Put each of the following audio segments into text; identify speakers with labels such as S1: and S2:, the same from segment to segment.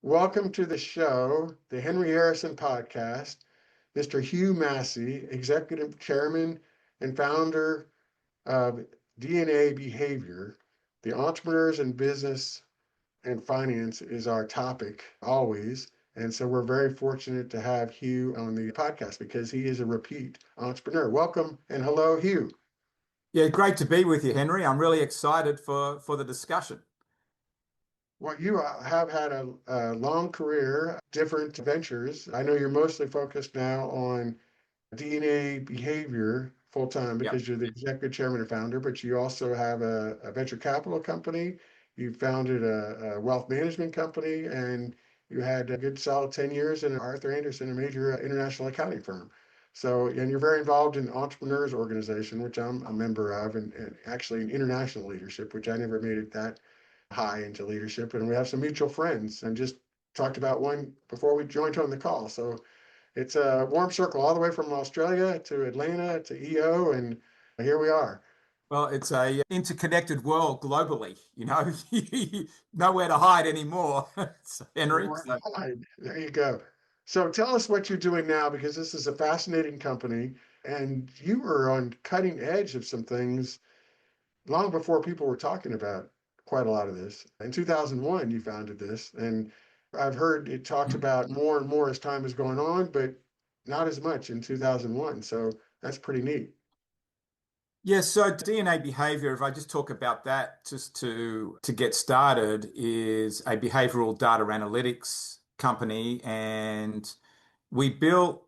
S1: Welcome to the show, the Henry Harrison podcast. Mr. Hugh Massie, Executive Chairman and founder of DNA Behavior. The entrepreneurs in business and finance is our topic always. And so we're very fortunate to have Hugh on the podcast because he is a repeat entrepreneur. Welcome and hello, Hugh.
S2: Yeah, great to be with you, Henry. I'm really excited for the discussion.
S1: Well, you have had a long career, different ventures. I know you're mostly focused now on DNA behavior full time
S2: Yep.
S1: because you're the executive chairman and founder, but you also have a venture capital company. You founded a wealth management company, and you had a good solid 10 years in Arthur Andersen, a major international accounting firm. So, and you're very involved in the Entrepreneurs Organization, which I'm a member of, and actually in international leadership, which I never made it that high into leadership. And we have some mutual friends and just talked about one before we joined on the call. So it's a warm circle all the way from Australia to Atlanta to EO, and here we are.
S2: Well, it's a interconnected world globally, nowhere to hide anymore, Henry.
S1: Right. There you go. So tell us what you're doing now, because this is a fascinating company, and you were on cutting edge of some things long before people were talking about quite a lot of this. In 2001, you founded this, and I've heard it talked about more and more as time is going on, but not as much in 2001. So that's pretty neat.
S2: Yeah, so DNA behavior, if I just talk about that just to get started, is a behavioral data analytics company, and we've built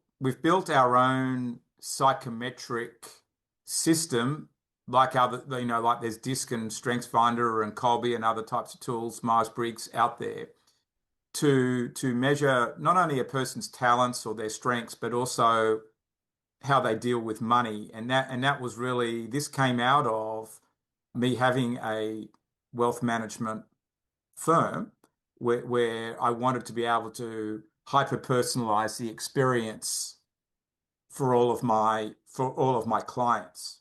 S2: our own psychometric system like like there's DISC and StrengthsFinder and Colby and other types of tools, Myers-Briggs out there to measure not only a person's talents or their strengths, but also how they deal with money. And that was really, this came out of me having a wealth management firm where I wanted to be able to hyper personalize the experience for all of my clients.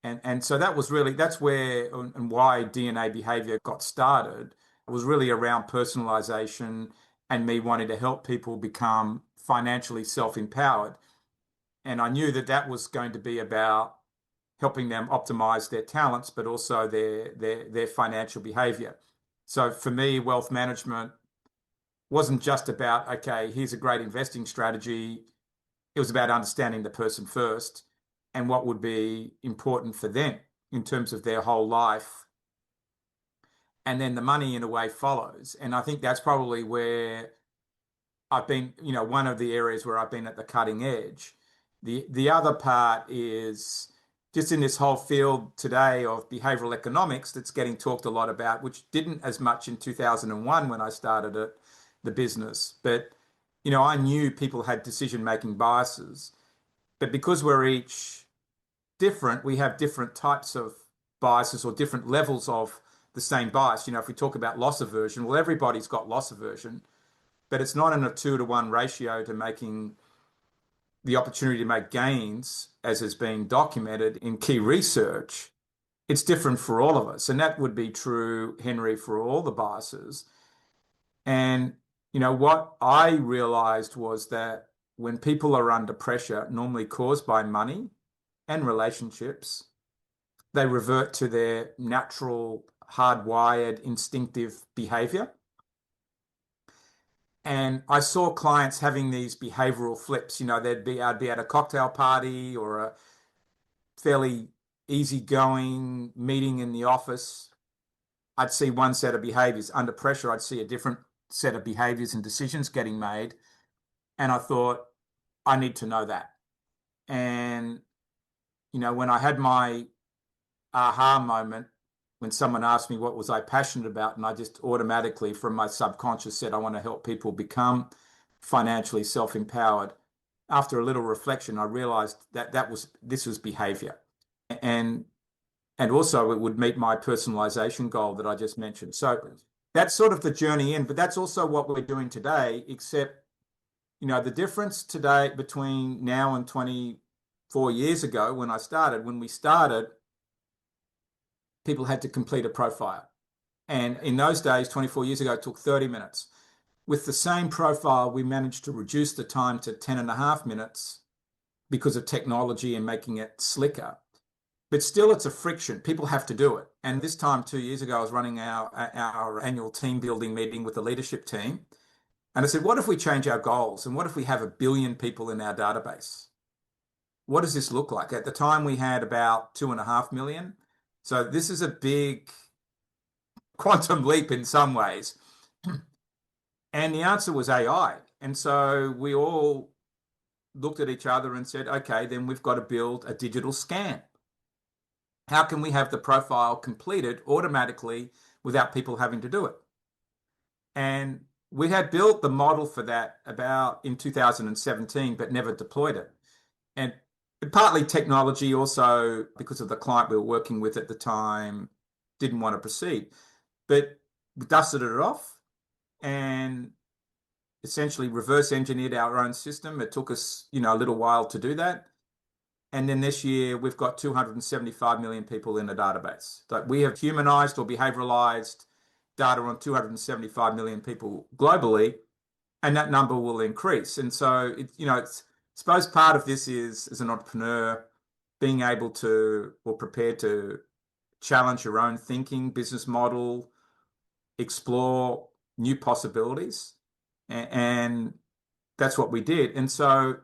S2: And so that was really, that's where and why DNA behavior got started. It was really around personalization and me wanting to help people become financially self-empowered. And I knew that that was going to be about helping them optimize their talents, but also their financial behavior. So for me, wealth management wasn't just about, okay, here's a great investing strategy. It was about understanding the person first and what would be important for them in terms of their whole life. And then the money in a way follows. And I think that's probably where I've been, one of the areas where I've been at the cutting edge. The other part is just in this whole field today of behavioral economics that's getting talked a lot about, which didn't as much in 2001 when I started the business. But, I knew people had decision-making biases. But because we're each different, we have different types of biases or different levels of the same bias. If we talk about loss aversion, well, everybody's got loss aversion, but it's not in a 2-to-1 ratio to making the opportunity to make gains, as has been documented in key research. It's different for all of us. And that would be true, Henry, for all the biases. And, what I realized was that when people are under pressure, normally caused by money and relationships, they revert to their natural, hardwired, instinctive behavior. And I saw clients having these behavioral flips. I'd be at a cocktail party or a fairly easygoing meeting in the office. I'd see one set of behaviors. Under pressure, I'd see a different set of behaviors and decisions getting made. And I thought, I need to know that. And, when I had my aha moment, when someone asked me what was I passionate about, and I just automatically from my subconscious said, I want to help people become financially self-empowered. After a little reflection, I realized that this was behavior. And also it would meet my personalization goal that I just mentioned. So that's sort of the journey in, but that's also what we're doing today, except, the difference today between now and 24 years ago when we started, people had to complete a profile. And in those days, 24 years ago, it took 30 minutes. With the same profile, we managed to reduce the time to 10.5 minutes because of technology and making it slicker. But still, it's a friction. People have to do it. And this time, 2 years ago, I was running our annual team building meeting with the leadership team. And I said, what if we change our goals? And what if we have 1 billion people in our database? What does this look like? At the time, we had about 2.5 million. So this is a big quantum leap in some ways. And the answer was AI. And so we all looked at each other and said, okay, then we've got to build a digital scan. How can we have the profile completed automatically without people having to do it? And we had built the model for that about in 2017, but never deployed it. And partly technology, also because of the client we were working with at the time, didn't want to proceed. But we dusted it off and essentially reverse engineered our own system. It took us, a little while to do that. And then this year, we've got 275 million people in the database. Like we have humanized or behavioralized data on 275 million people globally, and that number will increase. And so, I suppose part of this is, as an entrepreneur, being able to or prepared to challenge your own thinking, business model, explore new possibilities. And that's what we did. And so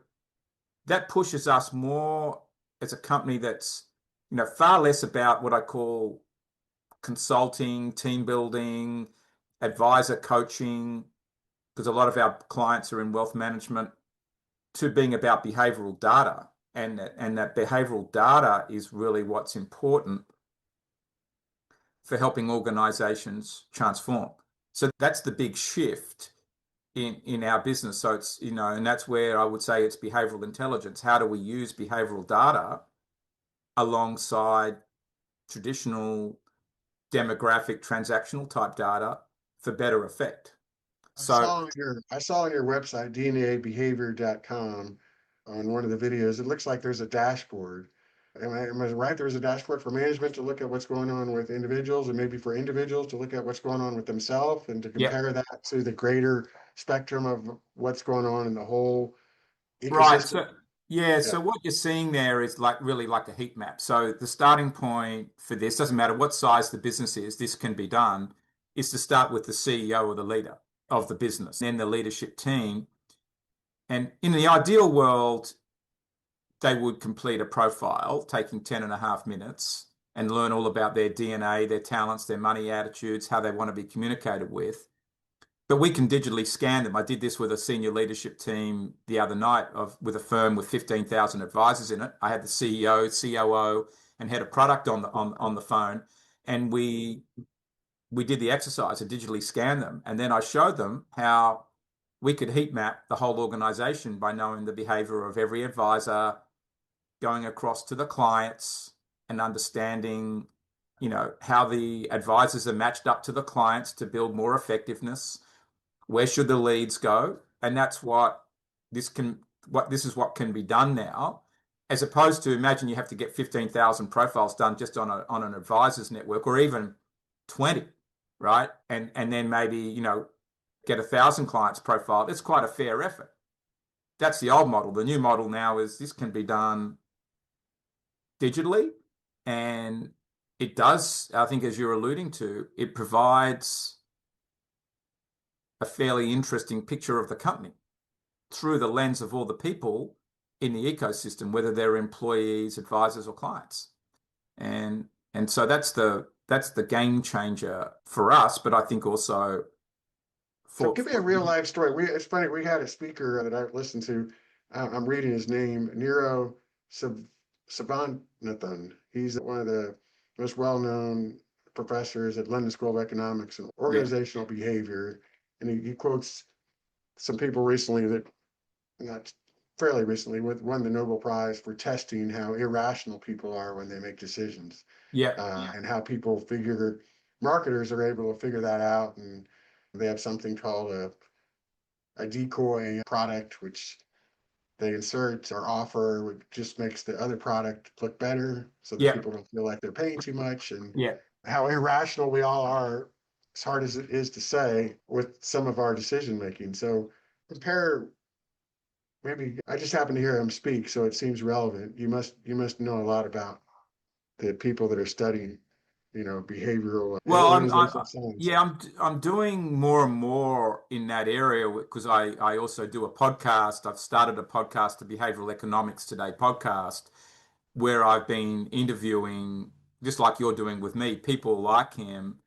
S2: that pushes us more as a company that's, far less about what I call consulting, team building, advisor coaching, because a lot of our clients are in wealth management, to being about behavioral data. And that behavioral data is really what's important for helping organizations transform. So that's the big shift in our business. So it's, and that's where I would say it's behavioral intelligence. How do we use behavioral data alongside traditional demographic transactional type data for better effect? So
S1: I saw on your website, dnabehavior.com, on one of the videos, it looks like there's a dashboard. Am I right? There's a dashboard for management to look at what's going on with individuals, and maybe for individuals to look at what's going on with themselves and to
S2: yeah,
S1: compare that to the greater spectrum of what's going on in the whole
S2: right.
S1: ecosystem. Yeah.
S2: So what you're seeing there is like really like a heat map. So the starting point for this doesn't matter what size the business is, this can be done, is to start with the CEO or the leader of the business, then the leadership team. And in the ideal world, they would complete a profile taking 10.5 minutes and learn all about their DNA, their talents, their money attitudes, how they want to be communicated with. But we can digitally scan them. I did this with a senior leadership team the other night with a firm with 15,000 advisors in it. I had the CEO, COO, and head of product on the phone, and we did the exercise and digitally scan them. And then I showed them how we could heat map the whole organization by knowing the behavior of every advisor, going across to the clients and understanding, how the advisors are matched up to the clients to build more effectiveness. Where should the leads go? And that's this is what can be done now, as opposed to imagine you have to get 15,000 profiles done just on an advisor's network, or even 20, right? And then maybe, get 1,000 clients profiled. It's quite a fair effort. That's the old model. The new model now is this can be done digitally, and it does, I think, as you're alluding to, it provides a fairly interesting picture of the company through the lens of all the people in the ecosystem, whether they're employees, advisors, or clients. And so that's the game changer for us, but I think also
S1: So
S2: for,
S1: give me a real life story. It's funny. We had a speaker that I listened to. I'm reading his name, Nero Savanathan. He's one of the most well-known professors at London School of Economics and
S2: yeah,
S1: organizational behavior. And he quotes some people recently that, not fairly recently, won the Nobel Prize for testing how irrational people are when they make decisions,
S2: yeah,
S1: and how marketers are able to figure that out. And they have something called a decoy product, which they insert or offer, which just makes the other product look better so that
S2: yeah,
S1: people don't feel like they're paying too much, and
S2: yeah,
S1: how irrational we all are as hard as it is to say, with some of our decision making. So compare, maybe I just happen to hear him speak, so it seems relevant. You must know a lot about the people that are studying, behavioral and
S2: Well,
S1: organizational science.
S2: yeah, I'm doing more and more in that area because I also do a podcast. I've started a podcast, the Behavioral Economics Today podcast, where I've been interviewing, just like you're doing with me, people like him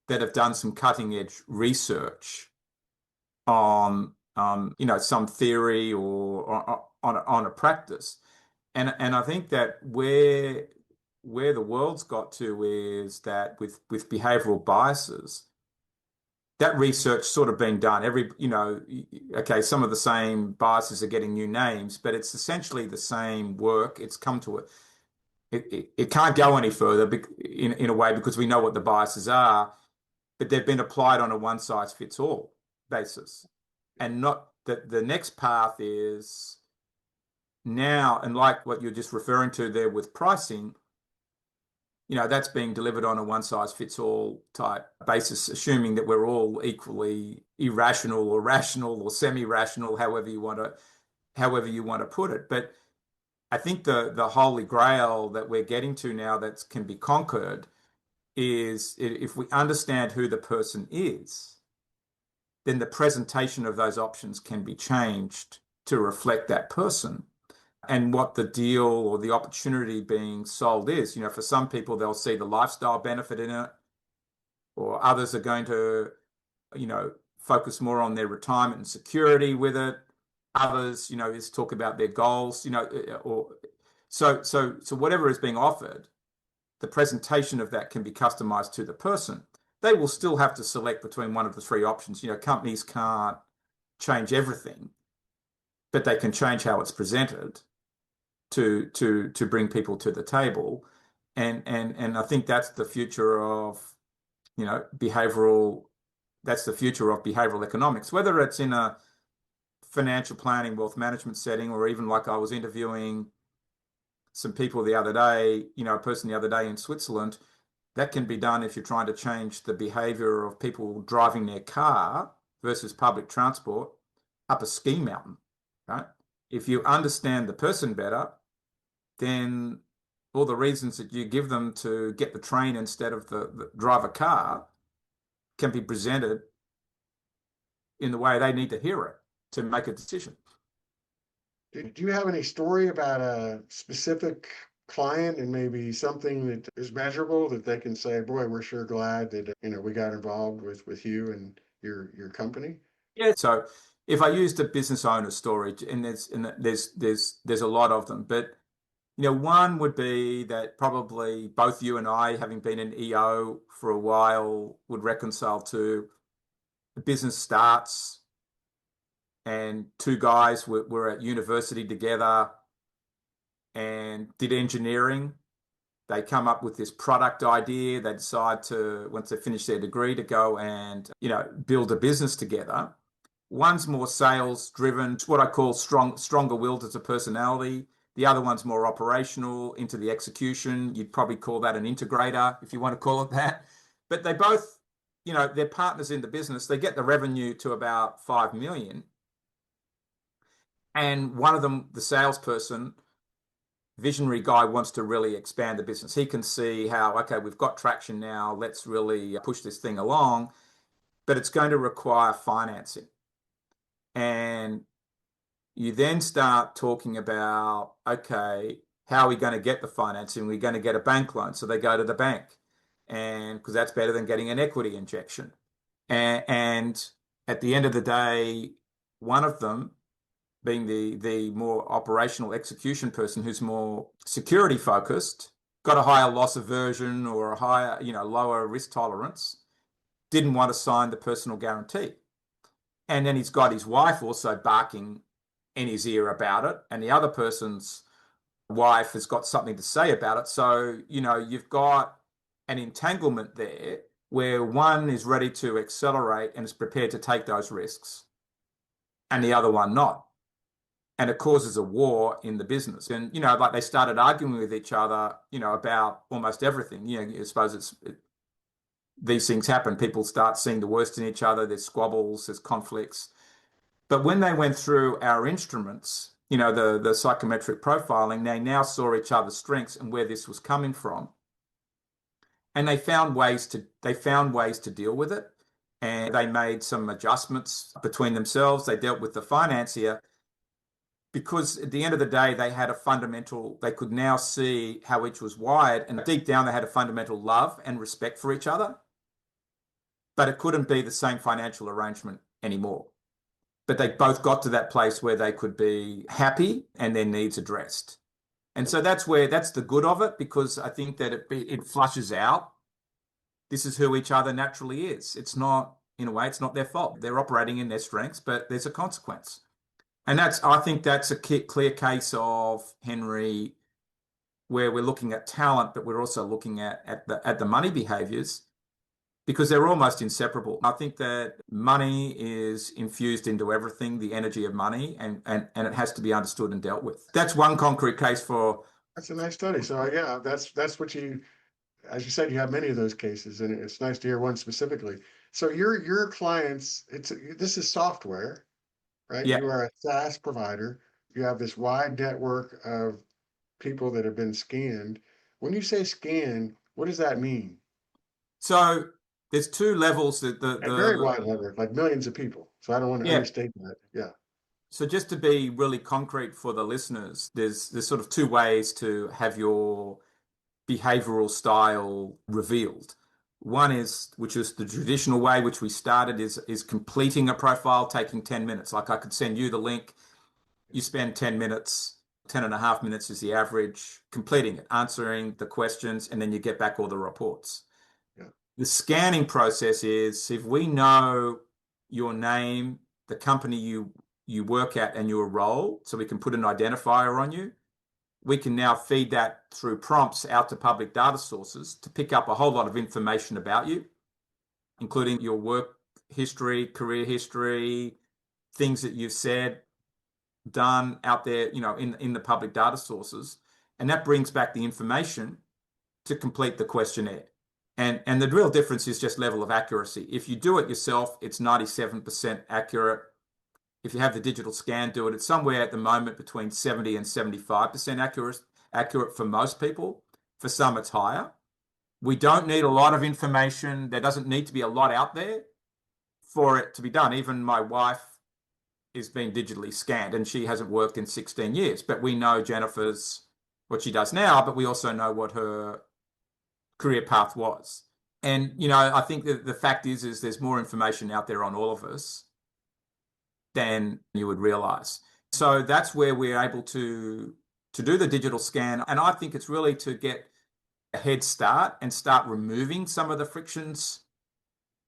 S2: that have done some cutting edge research on some theory or on a practice. And I think that where the world's got to is that with behavioral biases, that research sort of been done. Okay, some of the same biases are getting new names, but it's essentially the same work. It's come to it can't go any further in a way because we know what the biases are, but they've been applied on a one size fits all basis. And not that the next path is now, and like what you're just referring to there with pricing, that's being delivered on a one size fits all type basis, assuming that we're all equally irrational or rational or semi-rational, however you want to put it. But I think the holy grail that we're getting to now that can be conquered is if we understand who the person is, then the presentation of those options can be changed to reflect that person and what the deal or the opportunity being sold is. For some people, they'll see the lifestyle benefit in it, or others are going to, focus more on their retirement and security with it. Others, is talk about their goals, or so whatever is being offered, the presentation of that can be customized to the person. They will still have to select between one of the three options. Companies can't change everything, but they can change how it's presented to bring people to the table. And I think that's the future of, behavioral, that's the future of behavioral economics, whether it's in a financial planning, wealth management setting, or even like I was interviewing some people the other day, a person the other day in Switzerland. That can be done if you're trying to change the behavior of people driving their car versus public transport up a ski mountain, right? If you understand the person better, then all the reasons that you give them to get the train instead of the drive a car can be presented in the way they need to hear it to make a decision.
S1: Do you have any story about a specific client and maybe something that is measurable that they can say, "Boy, we're sure glad that we got involved with you and your company"?
S2: Yeah. So if I used a business owner story, and there's a lot of them, but one would be that probably both you and I, having been in EO for a while, would reconcile to. The business starts, and two guys were at university together and did engineering. They come up with this product idea. They decide to, once they finish their degree, to go and, build a business together. One's more sales driven, what I call stronger willed as a personality. The other one's more operational into the execution. You'd probably call that an integrator, if you want to call it that. But they both, they're partners in the business. They get the revenue to about 5 million. And one of them, the salesperson, visionary guy, wants to really expand the business. He can see how, okay, we've got traction now. Let's really push this thing along, but it's going to require financing. And you then start talking about, okay, how are we going to get the financing? We're going to get a bank loan. So they go to the bank, and because that's better than getting an equity injection. And at the end of the day, one of them, being the more operational execution person who's more security focused, got a higher loss aversion or a higher, lower risk tolerance, didn't want to sign the personal guarantee. And then he's got his wife also barking in his ear about it, and the other person's wife has got something to say about it. So, you've got an entanglement there where one is ready to accelerate and is prepared to take those risks, and the other one not. And it causes a war in the business. And, like they started arguing with each other, about almost everything. I suppose these things happen. People start seeing the worst in each other. There's squabbles, there's conflicts. But when they went through our instruments, the psychometric profiling, they now saw each other's strengths and where this was coming from. And they found ways to deal with it. And they made some adjustments between themselves. They dealt with the financier because at the end of the day, they could now see how each was wired. And deep down, they had a fundamental love and respect for each other. But it couldn't be the same financial arrangement anymore. But they both got to that place where they could be happy and their needs addressed. And so that's the good of it, because I think that it flushes out. This is who each other naturally is. It's not, in a way, it's not their fault. They're operating in their strengths, but there's a consequence. And I think that's a clear case of, Henry, where we're looking at talent, but we're also looking at the money behaviors, because they're almost inseparable. I think that money is infused into everything, the energy of money, and it has to be understood and dealt with. That's one concrete case for.
S1: That's a nice study. So yeah, that's what as you said, you have many of those cases, and it's nice to hear one specifically. So your clients, this is software, right?
S2: Yeah.
S1: You are a SaaS provider. You have this wide network of people that have been scanned. When you say scan, what does that mean?
S2: So there's two levels.
S1: A very wide network, like millions of people. So I don't want to
S2: Yeah.
S1: understate that. Yeah.
S2: So just to be really concrete for the listeners, there's sort of two ways to have your behavioral style revealed. One is, which is the traditional way, which we started, is completing a profile, taking 10 minutes. Like I could send you the link. You spend 10 minutes, 10 and a half minutes is the average, completing it, answering the questions, and then you get back all the reports.
S1: Yeah.
S2: The scanning process is, if we know your name, the company you work at, and your role, so we can put an identifier on you, we can now feed that through prompts out to public data sources to pick up a whole lot of information about you, including your work history, career history, things that you've said, done out there, in the public data sources. And that brings back the information to complete the questionnaire. And the real difference is just level of accuracy. If you do it yourself, it's 97% accurate. If you have the digital scan do it, it's somewhere at the moment between 70 and 75% accurate for most people. For some, it's higher. We don't need a lot of information. There doesn't need to be a lot out there for it to be done. Even my wife is being digitally scanned, and she hasn't worked in 16 years. But we know Jennifer's, what she does now, but we also know what her career path was. And, I think that the fact is there's more information out there on all of us than you would realize. So that's where we're able to do the digital scan. And I think it's really to get a head start and start removing some of the frictions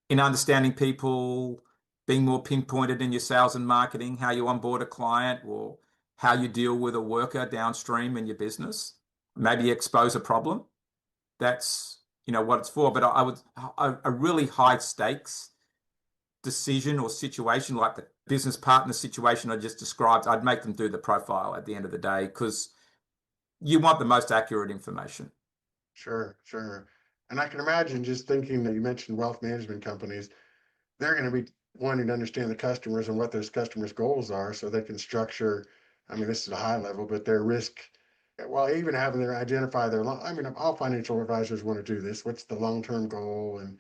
S2: in understanding people, being more pinpointed in your sales and marketing, how you onboard a client, or how you deal with a worker downstream in your business. Maybe expose a problem. That's, what it's for. But a really high stakes decision or situation, like the business partner situation I just described, I'd make them do the profile at the end of the day, because you want the most accurate information.
S1: Sure, sure. And I can imagine, just thinking that you mentioned wealth management companies, they're going to be wanting to understand the customers and what those customers' goals are, so they can structure, I mean, this is a high level, but their risk, while even having them identify all financial advisors want to do this. What's the long-term goal? And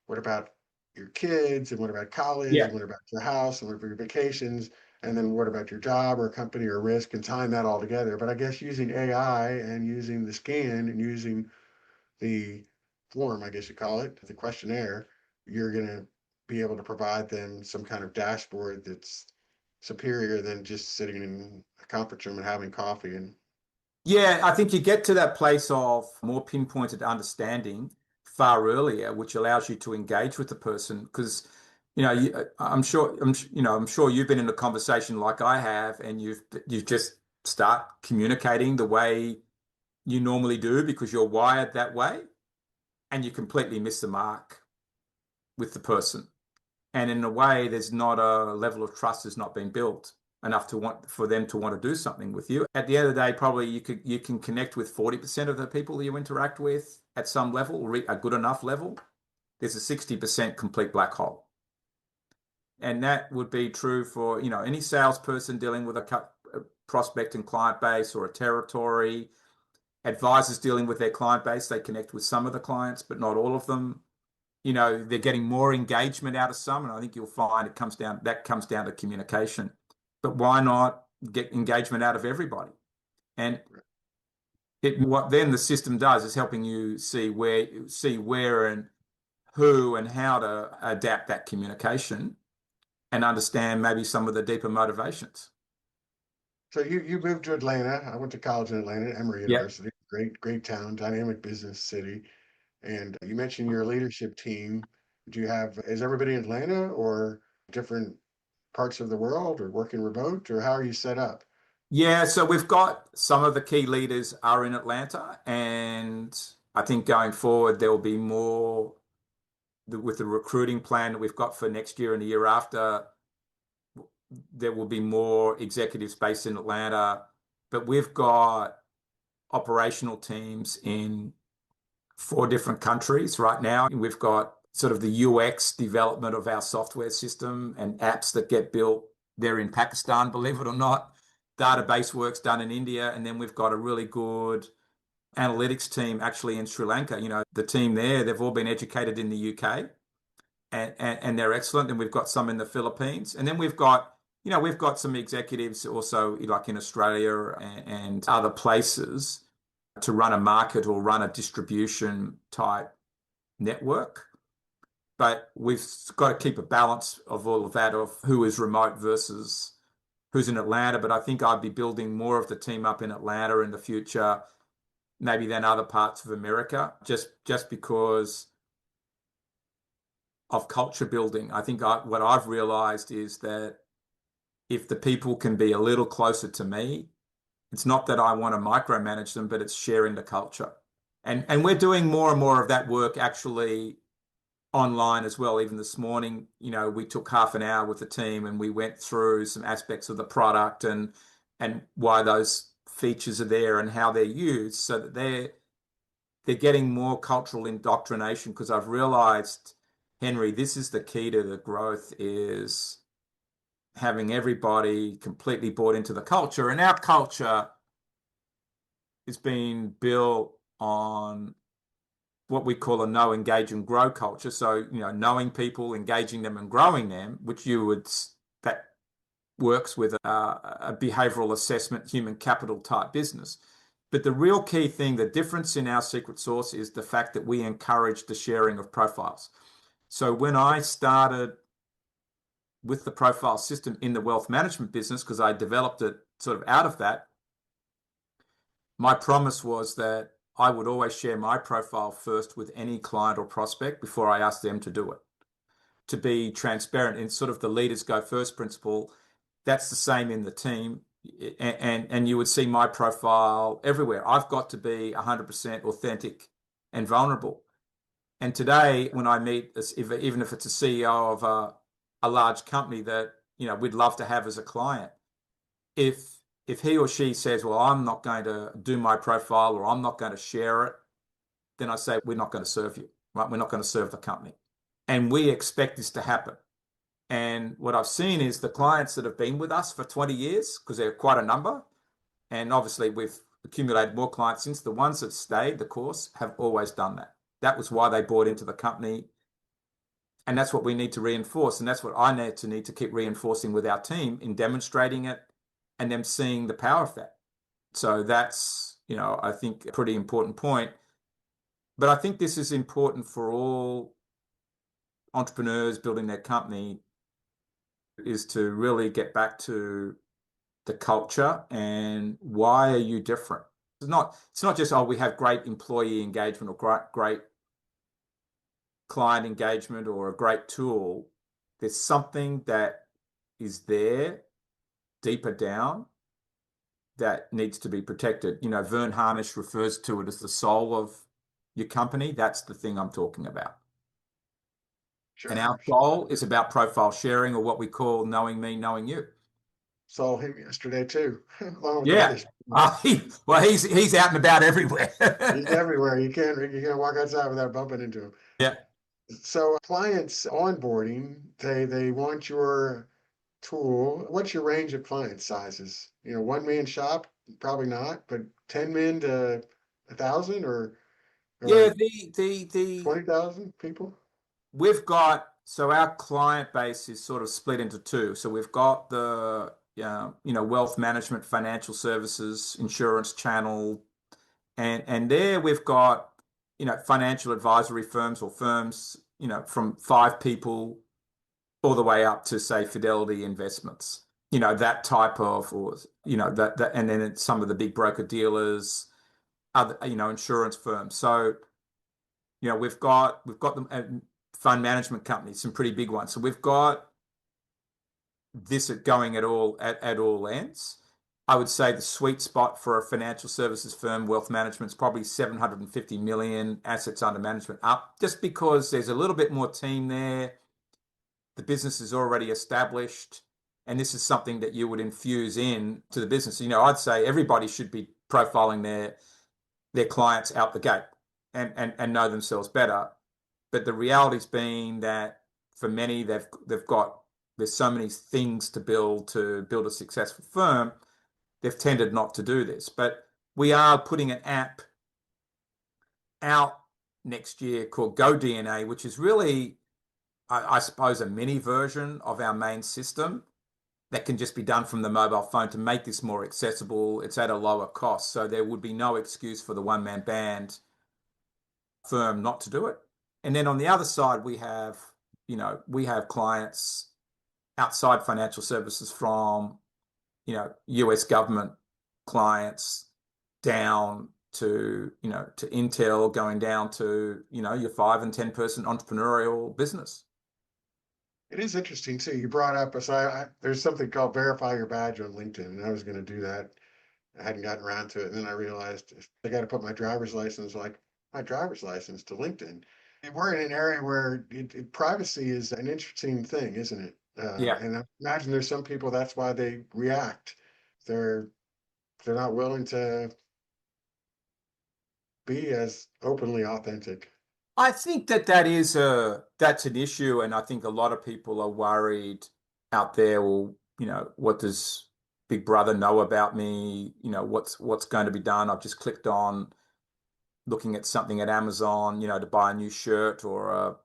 S1: what about your kids? And what about college?
S2: Yeah.
S1: And what about your house? And what about your vacations? And then what about your job or company or risk, and tying that all together? But I guess using AI and using the scan and using the form, I guess you call it, the questionnaire, you're going to be able to provide them some kind of dashboard that's superior than just sitting in a conference room and having coffee. And
S2: Yeah, I think you get to that place of more pinpointed understanding far earlier, which allows you to engage with the person. Because, I'm sure you've been in a conversation like I have, and you just start communicating the way you normally do because you're wired that way, and you completely miss the mark with the person. And in a way, there's not a level of trust has not been built enough for them to want to do something with you. At the end of the day, probably you can connect with 40% of the people that you interact with at some level, a good enough level. there's a 60% complete black hole. And that would be true for, any salesperson dealing with a prospect and client base or a territory, advisors dealing with their client base. They connect with some of the clients, but not all of them. They're getting more engagement out of some, and I think you'll find that comes down to communication. But why not get engagement out of everybody? And what then the system does is helping you see where and who and how to adapt that communication and understand maybe some of the deeper motivations.
S1: So you moved to Atlanta. I went to college in Atlanta, Emory
S2: Yeah.
S1: University. Great town, dynamic business city. And you mentioned your leadership team. Is everybody in Atlanta or different parts of the world or working remote, or how are you set up?
S2: Yeah, so we've got some of the key leaders are in Atlanta, and I think going forward there will be more with the recruiting plan that we've got for next year and the year after. There will be more executives based in Atlanta, but we've got operational teams in 4 different countries right now. We've got sort of the UX development of our software system and apps that get built there in Pakistan, believe it or not. Database work's done in India, and then we've got a really good analytics team actually in Sri Lanka. The team there, they've all been educated in the UK, and they're excellent. And we've got some in the Philippines, and then we've got some executives also like in Australia and other places to run a market or run a distribution type network. But we've got to keep a balance of all of that, of who is remote versus who's in Atlanta. But I think I'd be building more of the team up in Atlanta in the future, maybe than other parts of America, just because of culture building. I think what I've realized is that if the people can be a little closer to me, it's not that I want to micromanage them, but it's sharing the culture. And we're doing more and more of that work actually online as well. Even this morning, we took half an hour with the team and we went through some aspects of the product and why those features are there and how they're used, so that they're getting more cultural indoctrination. Because I've realized, Henry, this is the key to the growth, is having everybody completely bought into the culture. And our culture is being built on what we call a know, engage, and grow culture. So, knowing people, engaging them, and growing them, that works with a behavioral assessment, human capital type business. But the real key thing, the difference in our secret sauce, is the fact that we encourage the sharing of profiles. So when I started with the profile system in the wealth management business, because I developed it sort of out of that, my promise was that I would always share my profile first with any client or prospect before I asked them to do it, to be transparent. In sort of the leaders go first principle, that's the same in the team. And you would see my profile everywhere. I've got to be 100% authentic and vulnerable. And today, when I meet, even if it's a CEO of a large company that we'd love to have as a client, if he or she says, well, I'm not going to do my profile or I'm not going to share it, then I say, we're not going to serve you, right? We're not going to serve the company. And we expect this to happen. And what I've seen is the clients that have been with us for 20 years, because they're quite a number, and obviously we've accumulated more clients since, the ones that stayed the course have always done that. That was why they bought into the company. And that's what we need to reinforce. And that's what I need to keep reinforcing with our team, in demonstrating it and them seeing the power of that. So that's, I think, a pretty important point. But I think this is important for all entrepreneurs building their company, is to really get back to the culture and why are you different. It's not just, oh, we have great employee engagement or great client engagement or a great tool. There's something that is there deeper down that needs to be protected. Vern Harnish refers to it as the soul of your company. That's the thing I'm talking about. And our
S1: Sure.
S2: goal is about profile sharing, or what we call knowing me, knowing you.
S1: Saw him yesterday too, along with the
S2: Yeah.
S1: others.
S2: He's out and about everywhere.
S1: He's everywhere. You can't walk outside without bumping into him.
S2: Yeah.
S1: So clients onboarding, they want your tool. What's your range of client sizes? One man shop, probably not, but 10 men to 1,000
S2: Yeah,
S1: or
S2: the
S1: 20,000 people?
S2: we've got so our client base is sort of split into two. So we've got the wealth management, financial services, insurance channel, and there we've got financial advisory firms or firms from 5 people all the way up to say Fidelity Investments. That type of or that and then it's some of the big broker dealers, other insurance firms. So we've got them fund management companies, some pretty big ones. So we've got this going at all ends. I would say the sweet spot for a financial services firm, wealth management, is probably 750 million assets under management up, just because there's a little bit more team there. The business is already established, and this is something that you would infuse in to the business. I'd say everybody should be profiling their clients out the gate and know themselves better. But the reality's been that for many, they've got there's so many things to build a successful firm. They've tended not to do this, but we are putting an app out next year called GoDNA, which is really, I suppose, a mini version of our main system that can just be done from the mobile phone to make this more accessible. It's at a lower cost, so there would be no excuse for the one-man band firm not to do it. And then on the other side, we have clients outside financial services from, US government clients down to Intel, going down to, your 5 and 10 person entrepreneurial business.
S1: It is interesting too. You brought up, so there's something called verify your badge on LinkedIn, and I was going to do that. I hadn't gotten around to it. And then I realized I got to put my driver's license to LinkedIn. And we're in an area where privacy is an interesting thing, isn't it?
S2: Yeah.
S1: And I imagine there's some people that's why they react. They're they're not willing to be as openly authentic.
S2: I think that's an issue, and I think a lot of people are worried out there. Well, what does Big Brother know about me? What's going to be done? I've just clicked on looking at something at Amazon, to buy a new shirt or a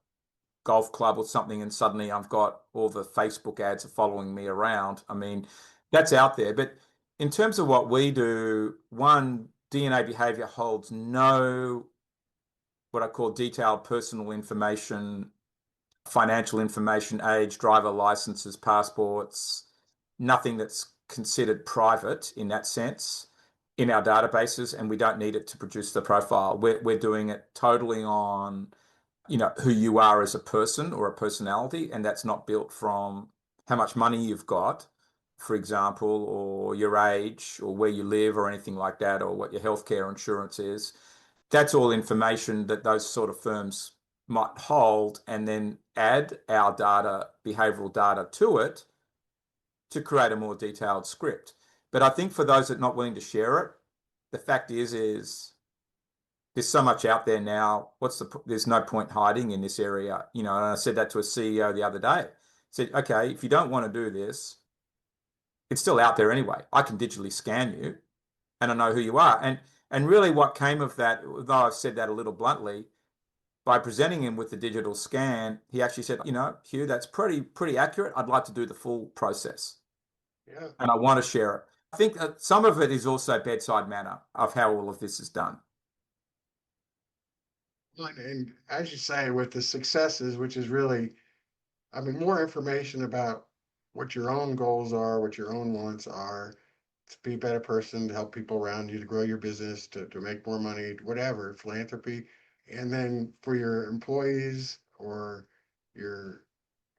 S2: golf club or something, and suddenly I've got all the Facebook ads are following me around. I mean, that's out there. But in terms of what we do, one, DNA behavior holds no what I call detailed personal information, financial information, age, driver licenses, passports, nothing that's considered private in that sense in our databases, and we don't need it to produce the profile. We're doing it totally on, who you are as a person or a personality, and that's not built from how much money you've got, for example, or your age, or where you live, or anything like that, or what your healthcare insurance is. That's all information that those sort of firms might hold and then add our data, behavioral data to it to create a more detailed script. But I think for those that are not willing to share it, the fact is there's so much out there now. There's no point hiding in this area. And I said that to a CEO the other day. I said, okay, if you don't want to do this, it's still out there anyway. I can digitally scan you and I know who you are. And really what came of that, though I've said that a little bluntly, by presenting him with the digital scan, he actually said, Hugh, that's pretty accurate. I'd like to do the full process
S1: Yeah.
S2: and I want to share it. I think some of it is also bedside manner of how all of this is done.
S1: And as you say, with the successes, which is really, I mean, more information about what your own goals are, what your own wants are, to be a better person, to help people around you, to grow your business, to make more money, whatever, philanthropy. And then for your employees or your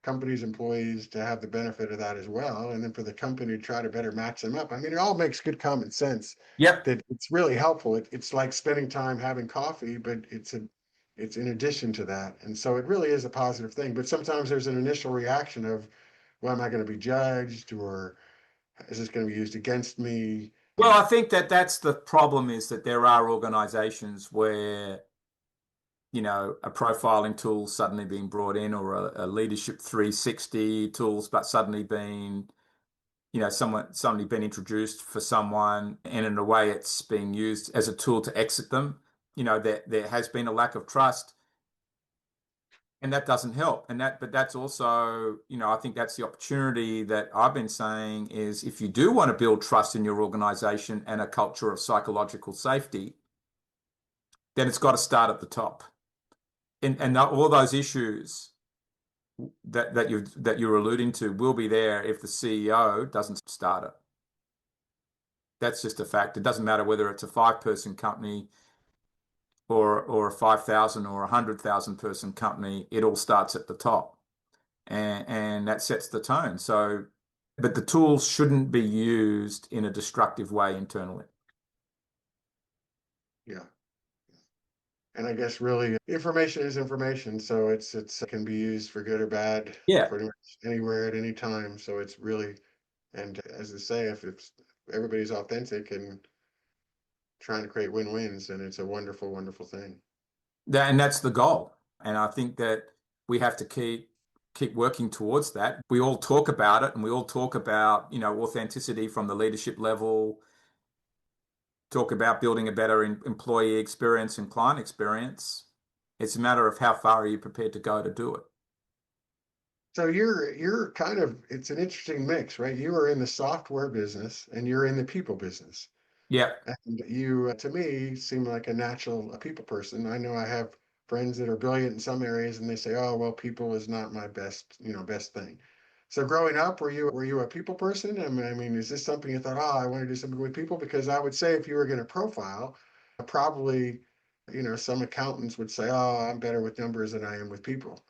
S1: company's employees to have the benefit of that as well. And then for the company to try to better match them up. I mean, it all makes good common sense
S2: Yep.
S1: that it's really helpful. It's like spending time having coffee, but it's in addition to that. And so it really is a positive thing. But sometimes there's an initial reaction of, well, am I going to be judged or is this going to be used against me?
S2: Well, I think that's the problem is that there are organizations where, a profiling tool suddenly being brought in, or a leadership 360 tools, but suddenly being, someone suddenly been introduced for someone, and in a way it's being used as a tool to exit them. There has been a lack of trust, and that doesn't help. But that's also, I think that's the opportunity that I've been saying is, if you do want to build trust in your organization and a culture of psychological safety, then it's got to start at the top. And all those issues that you're alluding to will be there if the CEO doesn't start it. That's just a fact. It doesn't matter whether it's a 5-person company or a 5,000 or 100,000 person company. It all starts at the top, and that sets the tone. So, but the tools shouldn't be used in a destructive way internally.
S1: Yeah. And I guess really information is information, so it can be used for good or bad
S2: Yeah.
S1: pretty much anywhere at any time. So it's really, and as I say, if everybody's authentic and trying to create win-wins, then it's a wonderful, wonderful thing.
S2: And that's the goal. And I think that we have to keep working towards that. We all talk about it, and we all talk about, authenticity from the leadership level, talk about building a better employee experience and client experience. It's a matter of how far are you prepared to go to do it.
S1: So you're kind of, it's an interesting mix, right? You are in the software business and you're in the people business.
S2: Yeah.
S1: And you, to me, seem like a people person. I know I have friends that are brilliant in some areas, and they say, "Oh, well, people is not my best thing." So growing up, were you a people person? I mean, is this something you thought, "Oh, I want to do something with people"? Because I would say if you were going to profile, probably, some accountants would say, "Oh, I'm better with numbers than I am with people."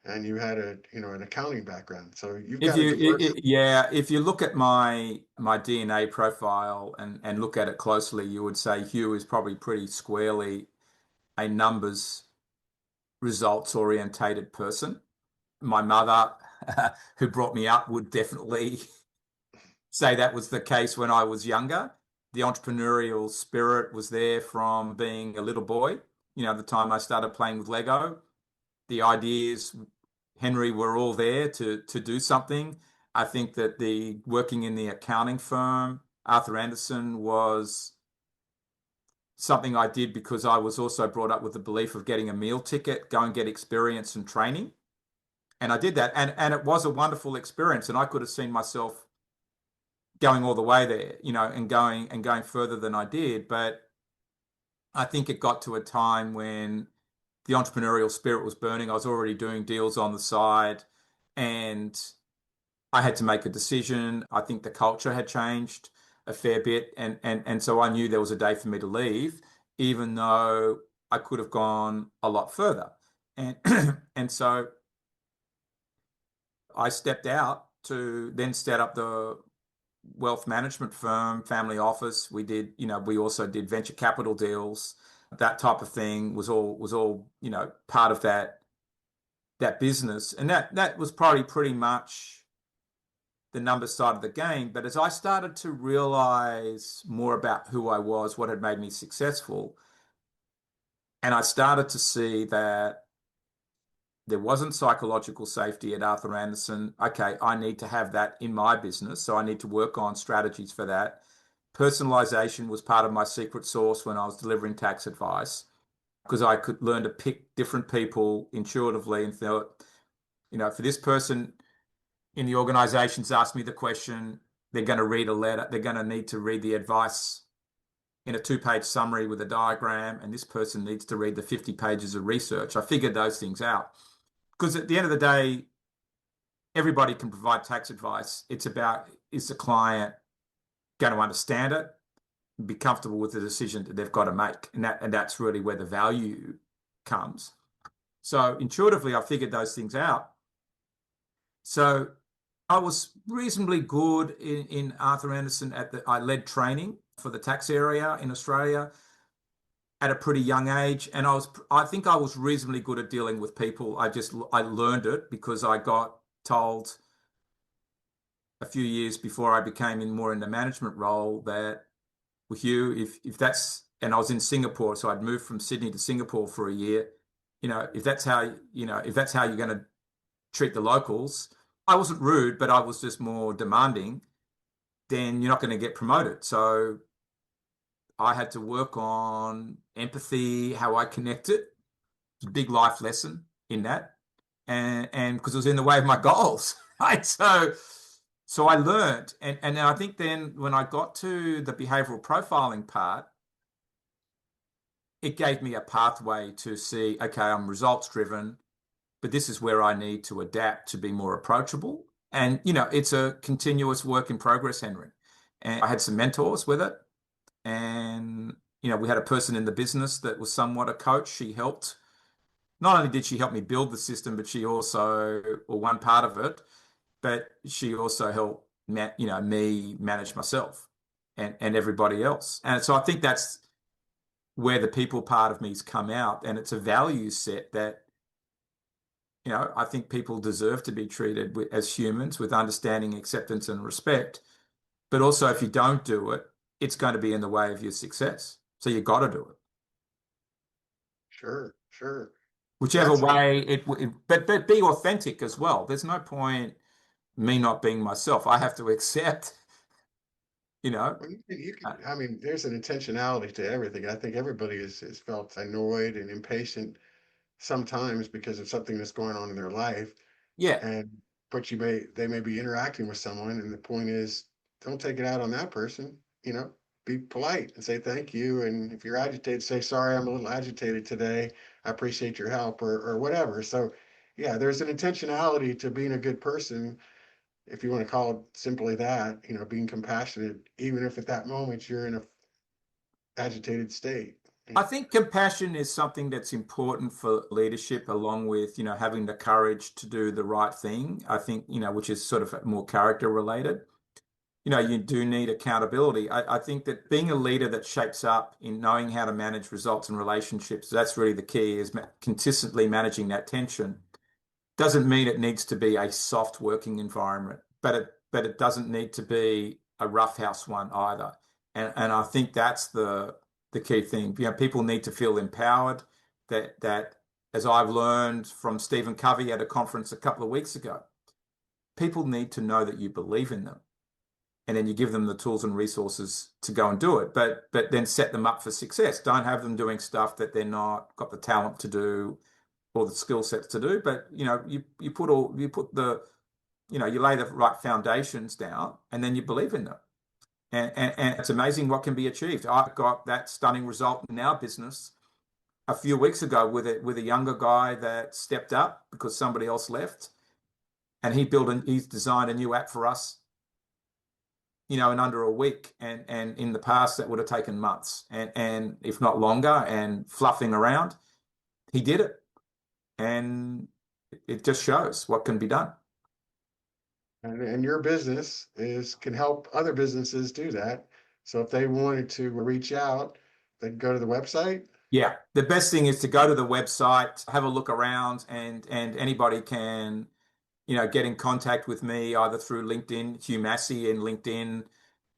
S1: And you had an accounting background, so you've
S2: If
S1: got a
S2: you,
S1: diverse.
S2: yeah, if you look at my DNA profile and look at it closely, you would say Hugh is probably pretty squarely a numbers results orientated person. My mother, who brought me up, would definitely say that was the case when I was younger. The entrepreneurial spirit was there from being a little boy. The time I started playing with Lego, the ideas, Henry, were all there to do something. I think that the working in the accounting firm, Arthur Andersen, was something I did because I was also brought up with the belief of getting a meal ticket, go and get experience and training. And I did that. And it was a wonderful experience. And I could have seen myself going all the way there, and going further than I did. But I think it got to a time when the entrepreneurial spirit was burning. I was already doing deals on the side, and I had to make a decision. I think the culture had changed a fair bit, and so I knew there was a day for me to leave, even though I could have gone a lot further. And and so I stepped out to then set up the wealth management firm, family office. We also did venture capital deals. That type of thing was all, part of that business. And that was probably pretty much the numbers side of the game. But as I started to realize more about who I was, what had made me successful, and I started to see that there wasn't psychological safety at Arthur Andersen. Okay, I need to have that in my business. So I need to work on strategies for that. Personalization was part of my secret sauce when I was delivering tax advice, because I could learn to pick different people intuitively and thought, for this person in the organization's asked me the question, they're going to read a letter, they're going to need to read the advice in a 2-page summary with a diagram, and this person needs to read the 50 pages of research. I figured those things out. Because at the end of the day, everybody can provide tax advice. It's about, is the client going to understand it, be comfortable with the decision that they've got to make, and that's really where the value comes. So intuitively, I figured those things out. So I was reasonably good in Arthur Andersen. I led training for the tax area in Australia at a pretty young age, and I think I was reasonably good at dealing with people. I learned it because I got told a few years before I became more in the management role that, with you, if that's, and I was in Singapore, so I'd moved from Sydney to Singapore for a year. if that's how, if that's how you're going to treat the locals, I wasn't rude, but I was just more demanding, then you're not going to get promoted. So I had to work on empathy, how I connected. It's a big life lesson in that. And because it was in the way of my goals, right? So I learned. And I think then when I got to the behavioral profiling part, it gave me a pathway to see, okay, I'm results driven, but this is where I need to adapt to be more approachable. And, it's a continuous work in progress, Henry. And I had some mentors with it. And, we had a person in the business that was somewhat a coach. She helped. Not only did she help me build the system, but she also, or one part of it, but she also helped, me manage myself and everybody else. And so I think that's where the people part of me's come out. And it's a value set that, I think people deserve to be treated as humans with understanding, acceptance, and respect. But also, if you don't do it, it's going to be in the way of your success. So you got to do it.
S1: Sure, sure.
S2: Whichever
S1: That's
S2: way but be authentic as well. There's no point me not being myself. I have to accept, you know.
S1: well, you
S2: uh,
S1: can, I mean, there's an intentionality to everything. I think everybody is felt annoyed and impatient sometimes because of something that's going on in their life.
S2: yeah.
S1: And but they may be interacting with someone, and the point is, don't take it out on that person. Be polite and say thank you. And if you're agitated, say sorry, I'm a little agitated today. I appreciate your help, or whatever. So, yeah, there's an intentionality to being a good person, if you want to call it simply that. Being compassionate, even if at that moment you're in a agitated state.
S2: I think compassion is something that's important for leadership, along with, having the courage to do the right thing. I think, which is sort of more character related. You do need accountability. I think that being a leader that shapes up in knowing how to manage results and relationships, that's really the key, is consistently managing that tension. Doesn't mean it needs to be a soft working environment, but it doesn't need to be a roughhouse one either. And I think that's the key thing. People need to feel empowered. That as I've learned from Stephen Covey at a conference a couple of weeks ago, people need to know that you believe in them, and then you give them the tools and resources to go and do it. But then set them up for success. Don't have them doing stuff that they're not got the talent to do or the skill sets to do. But you lay the right foundations down, and then you believe in them. And it's amazing what can be achieved. I got that stunning result in our business a few weeks ago with a younger guy that stepped up because somebody else left, and he's designed a new app for us, in under a week. And in the past, that would have taken months and if not longer, and fluffing around. He did it. And it just shows what can be done.
S1: And your business can help other businesses do that. So if they wanted to reach out, they'd go to the website.
S2: Yeah. The best thing is to go to the website, have a look around, and anybody can, get in contact with me either through LinkedIn, Hugh Massie in LinkedIn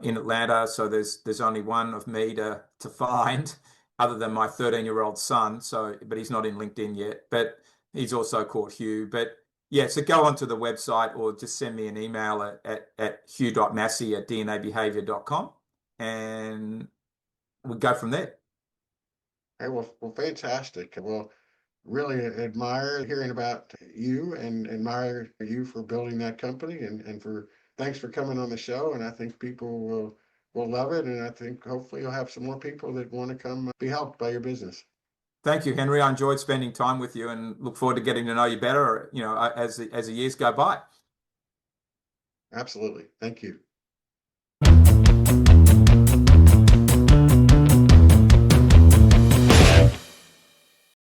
S2: in Atlanta. So there's only one of me to find, other than my 13-year-old son. So, but he's not in LinkedIn yet, but he's also called Hugh. But yeah, so go onto the website or just send me an email at hugh.massie@dnabehavior.com, and we go from there.
S1: Hey, well, fantastic. Well, really admire hearing about you and admire you for building that company, and for thanks for coming on the show. And I think people will love it. And I think hopefully you'll have some more people that want to come be helped by your business.
S2: Thank you, Henry. I enjoyed spending time with you and look forward to getting to know you better, as the years go by.
S1: Absolutely. Thank you.